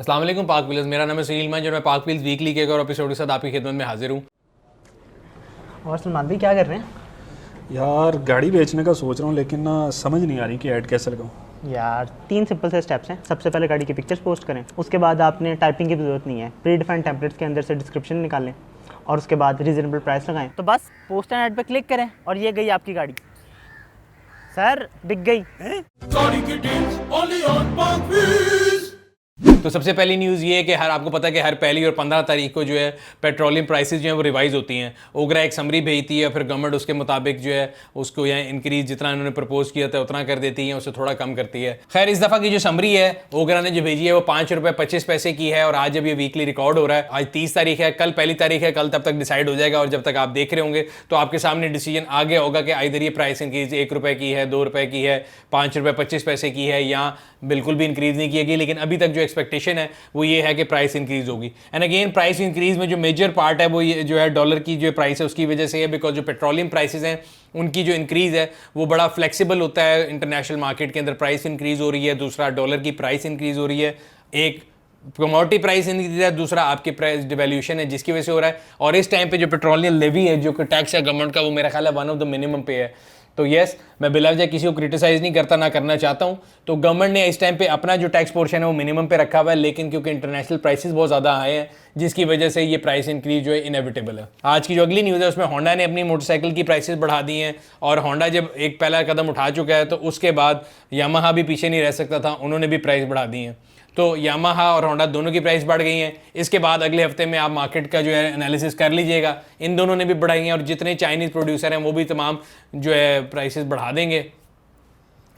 अस्सलाम वालेकुम पाक व्हील्स। मेरा नाम है सुनील मंज और मैं पाक व्हील्स वीकली के एक और एपिसोड के साथ आपकी खिदमत में हाजिर हूँ। और सलमान भाई क्या कर रहे हैं? यार गाड़ी बेचने का सोच रहा हूँ, लेकिन ना समझ नहीं आ रही कि ऐड कैसे लगाऊँ। यार 3 सिंपल से स्टेप्स हैं। सबसे पहले गाड़ी की पिक्चर्स पोस्ट करें, उसके बाद आपने टाइपिंग की ज़रूरत नहीं है, प्री डिफाइंड टेम्पलेट्स के अंदर से डिस्क्रिप्शन निकालें और उसके बाद रीजनेबल प्राइस लगाएं। तो बस पोस्ट एंड ऐड पे क्लिक करें और ये गई आपकी गाड़ी। सर बिक गई। तो सबसे पहली न्यूज़ ये है कि आपको पता है कि हर पहली और 15 तारीख को जो है पेट्रोलियम प्राइसेस जो है वो रिवाइज होती हैं। ओगरा एक समरी भेजती है, फिर गवर्नमेंट उसके मुताबिक जो है उसको यहाँ इंक्रीज जितना इन्होंने प्रपोज किया था उतना कर देती है, उससे थोड़ा कम करती है। खैर इस दफ़ा की जो समरी है ओगरा ने जो भेजी है वो ₹5.25 की है और आज जब ये वीकली रिकॉर्ड हो रहा है, आज 30 तारीख है, कल पहली तारीख है, कल तब तक डिसाइड हो जाएगा। और जब तक आप देख रहे होंगे तो आपके सामने डिसीजन आ गया होगा कि इधर ये प्राइस इंक्रीज ₹1 की है, ₹2 की है, ₹5.25 की है, या बिल्कुल भी इंक्रीज नहीं की गई। लेकिन अभी तक जो एक्सपेक्टेशन है वो ये है कि प्राइस इंक्रीज होगी। एंड अगेन प्राइस इंक्रीज में जो मेजर पार्ट है वो ये जो है डॉलर की जो प्राइस है उसकी वजह से है, बिकॉज जो पेट्रोलियम प्राइसेस हैं उनकी जो इंक्रीज है वो बड़ा फ्लेक्सिबल होता है। इंटरनेशनल मार्केट के अंदर प्राइस इंक्रीज हो रही है, दूसरा डॉलर की प्राइस इंक्रीज हो रही है, एक कमोडिटी प्राइस इंक्रीज है, दूसरा आपकी प्राइस डिवैल्यूएशन है जिसकी वजह से हो रहा है। और इस टाइम पे जो पेट्रोलियम लेवी है जो टैक्स है गवर्नमेंट का, वो मेरा ख्याल है वन ऑफ द मिनिमम पे है। तो यस, मैं बिला वजह किसी को क्रिटिसाइज नहीं करता, ना करना चाहता हूं। तो गवर्नमेंट ने इस टाइम पे अपना जो टैक्स पोर्शन है वो मिनिमम पे रखा हुआ है, लेकिन क्योंकि इंटरनेशनल प्राइसेस बहुत ज़्यादा आए हैं जिसकी वजह से ये प्राइस इंक्रीज जो है इनएविटेबल है। आज की जो अगली न्यूज़ है उसमें होंडा ने अपनी मोटरसाइकिल की प्राइसेस बढ़ा दी हैं और होंडा जब एक पहला कदम उठा चुका है तो उसके बाद यामाहा भी पीछे नहीं रह सकता था, उन्होंने भी प्राइस बढ़ा दी है। तो यामाहा और होंडा दोनों की प्राइस बढ़ गई हैं। इसके बाद अगले हफ्ते में आप मार्केट का जो है एनालिसिस कर लीजिएगा, इन दोनों ने भी बढ़ाई हैं और जितने चाइनीज़ प्रोड्यूसर हैं वो भी तमाम जो है प्राइसेस बढ़ा देंगे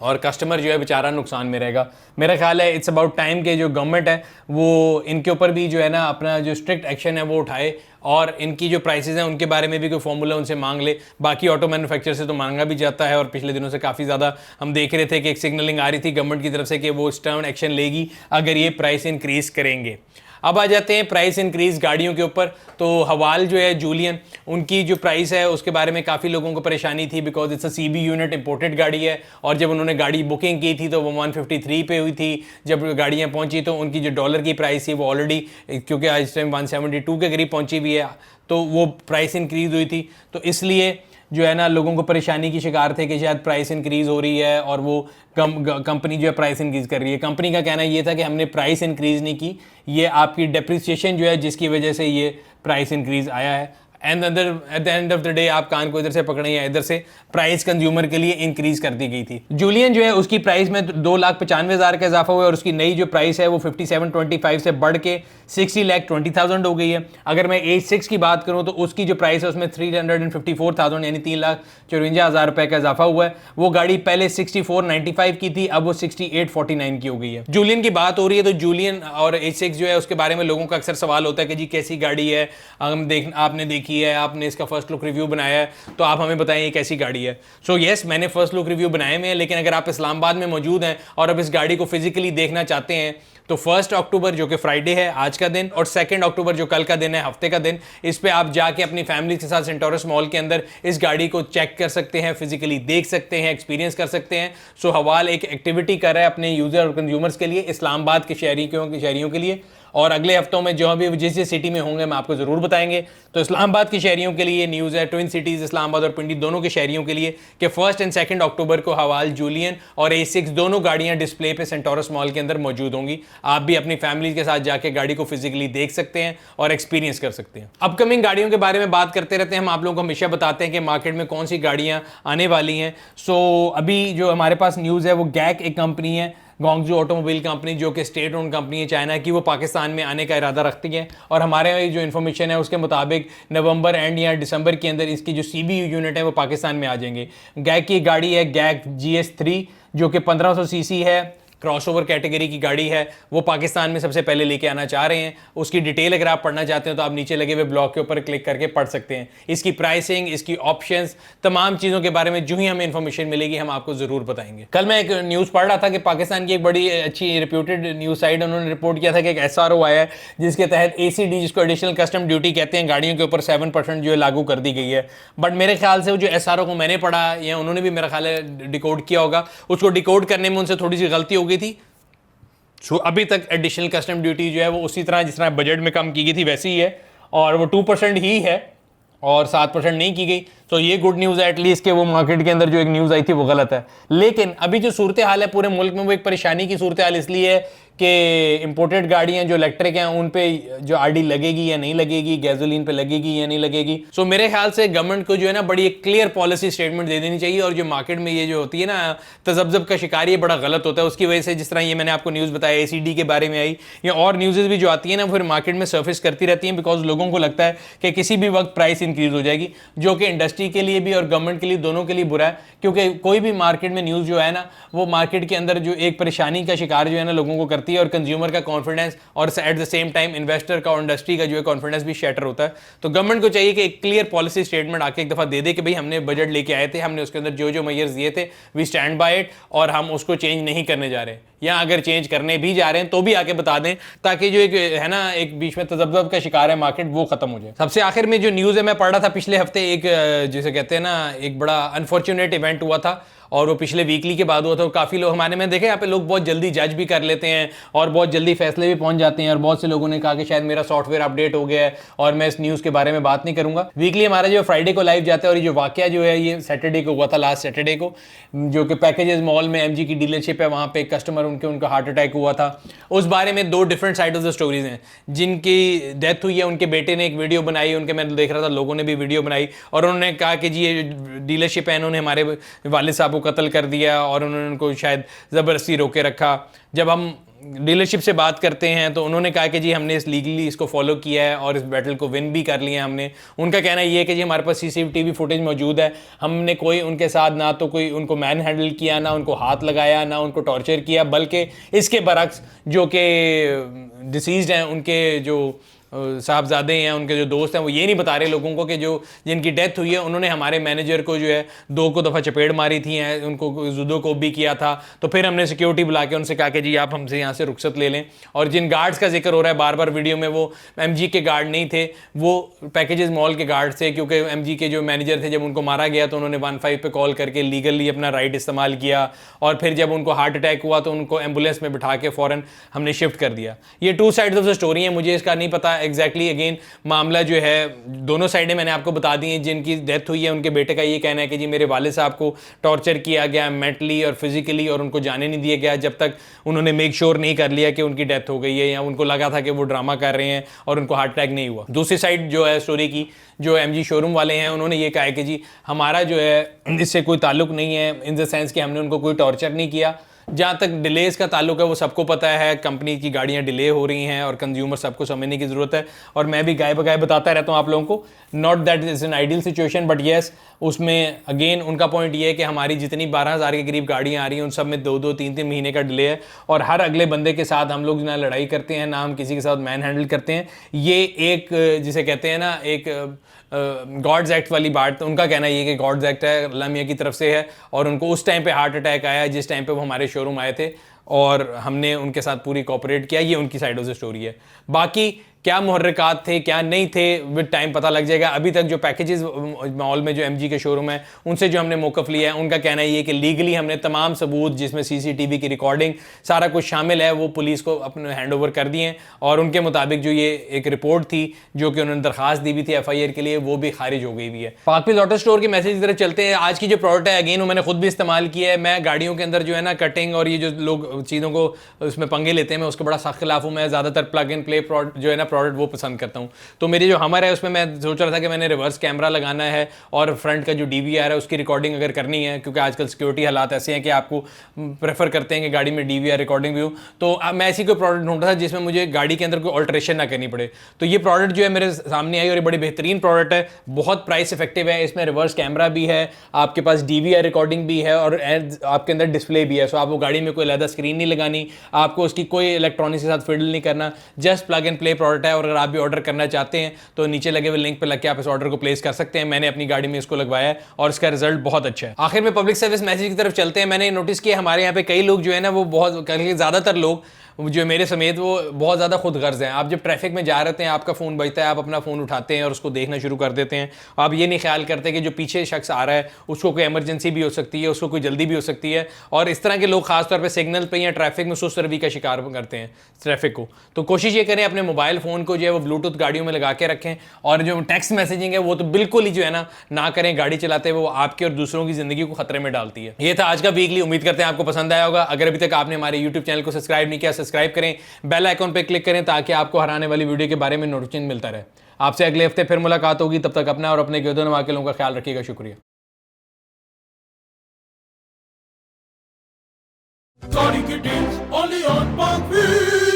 और कस्टमर जो है बेचारा नुकसान में रहेगा। मेरा ख्याल है इट्स अबाउट टाइम के जो गवर्नमेंट है वो इनके ऊपर भी जो है ना अपना जो स्ट्रिक्ट एक्शन है वो उठाए और इनकी जो प्राइसेस हैं उनके बारे में भी कोई फॉर्मूला उनसे मांग ले। बाकी ऑटो मैन्युफैक्चर से तो मांगा भी जाता है और पिछले दिनों से काफ़ी ज़्यादा हम देख रहे थे कि एक सिग्नलिंग आ रही थी गवर्नमेंट की तरफ से कि वो स्टर्न एक्शन लेगी अगर ये प्राइस इंक्रीज़ करेंगे। अब आ जाते हैं प्राइस इंक्रीज़ गाड़ियों के ऊपर। तो हवाल जो है जूलियन, उनकी जो प्राइस है उसके बारे में काफ़ी लोगों को परेशानी थी because it's a CB unit imported गाड़ी है और जब उन्होंने गाड़ी बुकिंग की थी तो वो 153 पे हुई थी। जब गाड़ियाँ पहुँची तो उनकी जो डॉलर की प्राइस थी वो ऑलरेडी क्योंकि आज टाइम 172 के करीब पहुँची हुई है तो वो प्राइस इंक्रीज़ हुई थी। तो इसलिए जो है ना लोगों को परेशानी की शिकार थे कि शायद प्राइस इंक्रीज़ हो रही है और वो कंपनी जो है प्राइस इंक्रीज़ कर रही है। कंपनी का कहना ये था कि हमने प्राइस इंक्रीज़ नहीं की, ये आपकी डेप्रिसिएशन जो है जिसकी वजह से ये प्राइस इंक्रीज़ आया है। And at the end of the day आप कान को इधर से पकड़े या इधर से प्राइस कंज्यूमर के लिए इंक्रीज कर दी गई थी। जूलियन जो है उसकी प्राइस में 2,95,000 का इजाफा हुआ है और उसकी नई जो प्राइस है वो 5725 से बढ़ के 60,20,000 हो गई है। अगर मैं H6 की बात करूं तो उसकी जो प्राइस है उसमें 354,000 यानी 3,54,000 रुपए का इजाफा हुआ है। वो गाड़ी पहले 6495 की थी, अब वो 6849 की हो गई है। जूलियन की बात हो रही है तो जूलियन और H6 जो है उसके बारे में लोगों का अक्सर सवाल होता है कि जी कैसी गाड़ी है, आपने देखी है, आपने इसका फर्स्ट लुक रिव्यू बनाया है तो आप हमें बताएं ये कैसी गाड़ी है। सो यस, मैंने फर्स्ट लुक रिव्यू बनाए हुए हैं, लेकिन अगर आप इस्लामाबाद में मौजूद हैं और अब इस गाड़ी को फिजिकली देखना चाहते हैं तो 1 अक्टूबर जो कि फ्राइडे है आज का दिन और 2 अक्टूबर जो कल का दिन है हफ्ते का दिन, इस पे आप जाके अपनी फैमिली के साथ सेंटोरस मॉल के अंदर इस गाड़ी को चेक कर सकते हैं, फिजिकली देख सकते हैं, एक्सपीरियंस कर सकते हैं। सो हवाल एक एक्टिविटी कर रहा है अपने यूजर और कंज्यूमर्स के लिए, इस्लामाबाद के शहरियों के लिए, और अगले हफ्तों में जो भी जिस सिटी में होंगे मैं आपको ज़रूर बताएंगे। तो इस्लामाबाद के शहरियों के लिए न्यूज़ है, ट्विन सिटीज़ इस्लामाबाद और पिंडी दोनों के शहरियों के लिए कि 1 और 2 अक्टूबर को हवाल जूलियन और H6 दोनों गाड़ियां डिस्प्ले पे सेंटोरस मॉल के अंदर मौजूद होंगी। आप भी अपनी फैमिली के साथ जाके गाड़ी को फिजिकली देख सकते हैं और एक्सपीरियंस कर सकते हैं। अपकमिंग गाड़ियों के बारे में बात करते रहते हैं, हम आप लोगों को हमेशा बताते हैं कि मार्केट में कौन सी गाड़ियाँ आने वाली हैं। सो अभी जो हमारे पास न्यूज़ है वो गैक एक कंपनी है, गोंगजू ऑटोमोबाइल कंपनी जो कि स्टेट ओन कंपनी है चाइना की, वो पाकिस्तान में आने का इरादा रखती है और हमारे जो इन्फॉर्मेशन है उसके मुताबिक नवंबर एंड या दिसंबर के अंदर इसकी जो CB यूनिट है वो पाकिस्तान में आ जाएंगे। गैक की गाड़ी है गैक GS3 जो कि 1500 सीसी है, क्रॉसओवर कैटेगरी की गाड़ी है, वो पाकिस्तान में सबसे पहले लेके आना चाह रहे हैं। उसकी डिटेल अगर आप पढ़ना चाहते हैं तो आप नीचे लगे हुए ब्लॉग के ऊपर क्लिक करके पढ़ सकते हैं। इसकी प्राइसिंग, इसकी ऑप्शंस, तमाम चीज़ों के बारे में जो ही हमें इन्फॉर्मेशन मिलेगी हम आपको ज़रूर बताएंगे। कल मैं एक न्यूज़ पढ़ रहा था कि पाकिस्तान की एक बड़ी अच्छी रिप्यूटेड न्यूज़ साइट उन्होंने रिपोर्ट किया था कि एक SRO आया है जिसके तहत ACD जिसको एडिशनल कस्टम ड्यूटी कहते हैं गाड़ियों के ऊपर 7% जो है लागू कर दी गई है। बट मेरे ख्याल से वो जो SRO को मैंने पढ़ा या उन्होंने भी मेरा ख्याल है डिकोड किया होगा, उसको डिकोड करने में उनसे थोड़ी सी गलती हो गई थी सो अभी तक एडिशनल कस्टम ड्यूटी जो है वो उसी तरह जिस तरह बजट में कम की गई थी वैसे ही है, और वो 2% ही है और 7% नहीं की गई। तो ये गुड न्यूज़ है एटलीस्ट, कि वो मार्केट के अंदर जो एक न्यूज़ आई थी वो गलत है। लेकिन अभी जो सूरत हाल है पूरे मुल्क में, वो एक परेशानी की सूरत हाल इसलिए है कि इंपोर्टेड गाड़ियां जो इलेक्ट्रिक हैं उन पे जो आरडी लगेगी या नहीं लगेगी, गैसोलीन पे लगेगी या नहीं लगेगी। सो मेरे ख्याल से गवर्नमेंट को जो है ना बड़ी एक क्लियर पॉलिसी स्टेटमेंट दे देनी चाहिए। और जो मार्केट में ये जो होती है ना तजब्जब का शिकार, ये बड़ा गलत होता है। उसकी वजह से जिस तरह ये मैंने आपको न्यूज़ बताया ACD के बारे में आई, या और न्यूज़ भी जो आती है ना फिर मार्केट में सर्फेस करती रहती हैं, बिकॉज लोगों को लगता है कि किसी भी वक्त प्राइस इंक्रीज हो जाएगी, जो कि इंडस्ट्री के लिए भी और गवर्नमेंट के लिए दोनों के लिए बुरा है। क्योंकि कोई भी मार्केट में न्यूज़ जो है ना वो मार्केट के अंदर जो एक परेशानी का शिकार जो है ना लोगों को करती है, और कंज्यूमर का कॉन्फिडेंस और at the same time investor का और इंडस्ट्री का जो है कॉन्फिडेंस भी शैटर होता है। तो गवर्नमेंट को चाहिए कि एक क्लियर पॉलिसी स्टेटमेंट आके एक दफा दे दे कि भाई हमने बजट लेके आए थे, हमने उसके अंदर जो जो मेजर्स दिए थे वी स्टैंड बाय इट, और हम उसको चेंज नहीं करने जा रहे, या अगर चेंज करने भी जा रहे हैं तो भी आके बता दें, ताकि जो एक है ना एक बीच में तजब्जब का शिकार है मार्केट वो खत्म हो जाए। सबसे आखिर में जो न्यूज़ है मैं पढ़ रहा था पिछले हफ्ते, एक जिसे कहते हैं ना एक बड़ा अनफॉर्चुनेट इवेंट हुआ था, और वो पिछले वीकली के बाद हुआ था। काफ़ी लोग हमारे में देखे यहाँ पे लोग बहुत जल्दी जज भी कर लेते हैं और बहुत जल्दी फैसले भी पहुंच जाते हैं, और बहुत से लोगों ने कहा कि शायद मेरा सॉफ्टवेयर अपडेट हो गया है और मैं इस न्यूज़ के बारे में बात नहीं करूंगा। वीकली हमारा जो फ्राइडे को लाइव जाता है, और ये जो वाकया जो है ये सैटरडे को हुआ था, लास्ट सैटरडे को, जो कि पैकेजेस मॉल में MG की डीलरशिप है, वहाँ पे एक कस्टमर उनका हार्ट अटैक हुआ था। उस बारे में 2 different side of the stories हैं। जिनकी डेथ हुई है उनके बेटे ने एक वीडियो बनाई, उनके मैं देख रहा था लोगों ने भी वीडियो बनाई, और उन्होंने कहा कि जी ये डीलरशिप है इन्होंने हमारे वालिद साहब को कत्ल कर दिया और उन्होंने उनको शायद ज़बरदस्ती रोके रखा। जब हम डीलरशिप से बात करते हैं तो उन्होंने कहा कि जी हमने इस लीगली इसको फॉलो किया है और इस बैटल को विन भी कर लिया हमने। उनका कहना ये है कि जी हमारे पास CCTV फुटेज मौजूद है, हमने कोई उनके साथ ना तो कोई उनको मैन हैंडल किया, ना उनको हाथ लगाया, ना उनको टॉर्चर किया, बल्कि इसके बरक्स जो कि डिसीज्ड हैं उनके जो साहबजादे हैं, उनके जो दोस्त हैं, वो ये नहीं बता रहे लोगों को कि जो जिनकी डेथ हुई है उन्होंने हमारे मैनेजर को जो है 2 को दफ़ा चपेट मारी थी, उनको जुदो को भी किया था। तो फिर हमने सिक्योरिटी बुला के उनसे कहा कि जी आप हमसे यहाँ से रुखसत ले लें। और जिन गार्ड्स का जिक्र हो रहा है बार बार वीडियो में, वो MG के गार्ड नहीं थे, वो पैकेजेस मॉल के गार्ड थे, क्योंकि MG के जो मैनेजर थे जब उनको मारा गया तो उन्होंने 15 पे कॉल करके लीगली अपना राइट इस्तेमाल किया, और फिर जब उनको हार्ट अटैक हुआ तो उनको एम्बुलेंस में बिठा के फ़ौरन हमने शिफ्ट कर दिया। ये 2 साइड्स ऑफ द स्टोरी है, मुझे इसका नहीं पता एग्जैक्टली अगेन मामला जो है दोनों साइडें मैंने आपको बता दी हैं। जिनकी डेथ हुई है उनके बेटे का ये कहना है कि जी मेरे वालिद साहब को टॉर्चर किया गया मेंटली और फिजिकली, और उनको जाने नहीं दिया गया जब तक उन्होंने मेक श्योर नहीं कर लिया कि उनकी डेथ हो गई है, या उनको लगा था कि वो ड्रामा कर रहे हैं और उनको हार्ट अटैक नहीं हुआ। दूसरी साइड जो है स्टोरी की, जो MG शोरूम वाले हैं, उन्होंने ये कहा है कि जी हमारा जो है इससे कोई ताल्लुक नहीं है, इन द सेंस कि हमने उनको कोई टॉर्चर नहीं किया। जहाँ तक डिलेज का ताल्लुक है वो सबको पता है, कंपनी की गाड़ियाँ डिले हो रही हैं और कंज्यूमर सबको समझने की ज़रूरत है। और मैं भी गाय बगाए बताता रहता हूँ आप लोगों को, not that is an ideal situation, but yes उसमें अगेन उनका पॉइंट ये है कि हमारी जितनी 12,000 के करीब गाड़ियाँ आ रही हैं उन सब में 2-2, 3-3 महीने का डिले है, और हर अगले बंदे के साथ हम लोग ना लड़ाई करते हैं, ना हम किसी के साथ मैन हैंडल करते हैं। ये एक जिसे कहते हैं ना एक गॉड्स एक्ट वाली बात, उनका कहना ये कि गॉड्स एक्ट है, अल्लाह मियां की तरफ से है, और उनको उस टाइम पे हार्ट अटैक आया जिस टाइम पे वो हमारे शोरूम आए थे, और हमने उनके साथ पूरी कोऑपरेट किया। ये उनकी साइड ऑफ द स्टोरी है। बाकी क्या मुहर्रिकात थे क्या नहीं थे विद टाइम पता लग जाएगा। अभी तक जो पैकेजेस मॉल में जो MG के शोरूम है उनसे जो हमने मौक़िफ़ लिया है, उनका कहना ये कि लीगली हमने तमाम सबूत जिसमें CCTV की रिकॉर्डिंग सारा कुछ शामिल है वो पुलिस को अपने हैंड ओवर कर दिए हैं, और उनके मुताबिक जो ये एक रिपोर्ट थी जो कि उन्होंने दरख्वास्त दी हुई थी FIR के लिए, वो भी खारिज हो गई हुई है। पाकविल ऑटो स्टोर के मैसेज की तरफ चलते हैं। आज की जो प्रोडक्ट है अगेन वो मैंने खुद भी इस्तेमाल किया है। मैं गाड़ियों के अंदर जो है ना कटिंग और ये जो लोग चीज़ों को उसमें पंगे लेते हैं, मैं उसके बड़ा सख्त खिलाफ हूँ। मैं ज़्यादातर प्लग एंड प्ले जो है ना प्रोडक्ट वो पसंद करता हूँ। तो मेरी जो हमर है उसमें मैं सोच रहा था कि मैंने रिवर्स कैमरा लगाना है और फ्रंट का जो DVR है उसकी रिकॉर्डिंग अगर करनी है, क्योंकि आजकल सिक्योरिटी हालात ऐसे हैं कि आपको प्रेफर करते हैं कि गाड़ी में DVR रिकॉर्डिंग भी हो। तो मैं ऐसी कोई प्रोडक्ट ढूंढ रहा था जिसमें मुझे गाड़ी के अंदर कोई ऑल्ट्रेशन ना करनी पड़े। तो ये प्रोडक्ट जो है मेरे सामने आई और ये बड़ी बेहतरीन प्रोडक्ट है, बहुत प्राइस इफेक्टिव है। इसमें रिवर्स कैमरा भी है, आपके पास DVR रिकॉर्डिंग भी है और आपके अंदर डिस्प्ले भी है। सो आपको गाड़ी में कोई अलग स्क्रीन नहीं लगानी, आपको उसकी कोई इलेक्ट्रॉनिक्स के साथ फिडल नहीं करना, just plug and play product है। और अगर आप भी ऑर्डर करना चाहते हैं तो नीचे लगे हुए लिंक पर लग के आप इस ऑर्डर को प्लेस कर सकते हैं। मैंने अपनी गाड़ी में इसको लगवाया है और इसका रिजल्ट बहुत अच्छा है। आखिर में पब्लिक सर्विस मैसेज की तरफ चलते हैं। मैंने नोटिस किया हमारे यहाँ पे कई लोग जो है ना वो बहुत ज़्यादातर लोग जो मेरे समेत वो बहुत ज़्यादा खुद गर्ज हैं। आप जब ट्रैफिक में जा रहे हैं, आपका फ़ोन बजता है, आप अपना फ़ोन उठाते हैं और उसको देखना शुरू कर देते हैं। आप ये नहीं ख्याल करते कि जो पीछे शख्स आ रहा है उसको कोई एमरजेंसी भी हो सकती है, उसको कोई जल्दी भी हो सकती है। और इस तरह के लोग खासतौर पर सिग्नल पर या ट्रैफिक में सुस्त रवि का शिकार करते हैं ट्रैफिक को। तो कोशिश ये करें अपने मोबाइल फ़ोन को जो है वो ब्लूटूथ गाड़ियों में लगा के रखें, और जो टेक्स्ट मैसेजिंग है वो तो बिल्कुल ही जो है ना करें गाड़ी चलाते हुए, वो आपके और दूसरों की ज़िंदगी को खतरे में डालती है। ये था आज का वीकली, उम्मीद करते हैं आपको पसंद आया होगा। अगर अभी तक आपने हमारे यूट्यूब चैनल को सब्सक्राइब नहीं किया, सब्सक्राइब करें, बेल आइकॉन पर क्लिक करें ताकि आपको हर आने वाली वीडियो के बारे में नोटिफिकेशन मिलता रहे। आपसे अगले हफ्ते फिर मुलाकात होगी, तब तक अपना और अपने गिरदोनवा के लोगों का ख्याल रखिएगा। शुक्रिया। Gotta get in, only on Parkville.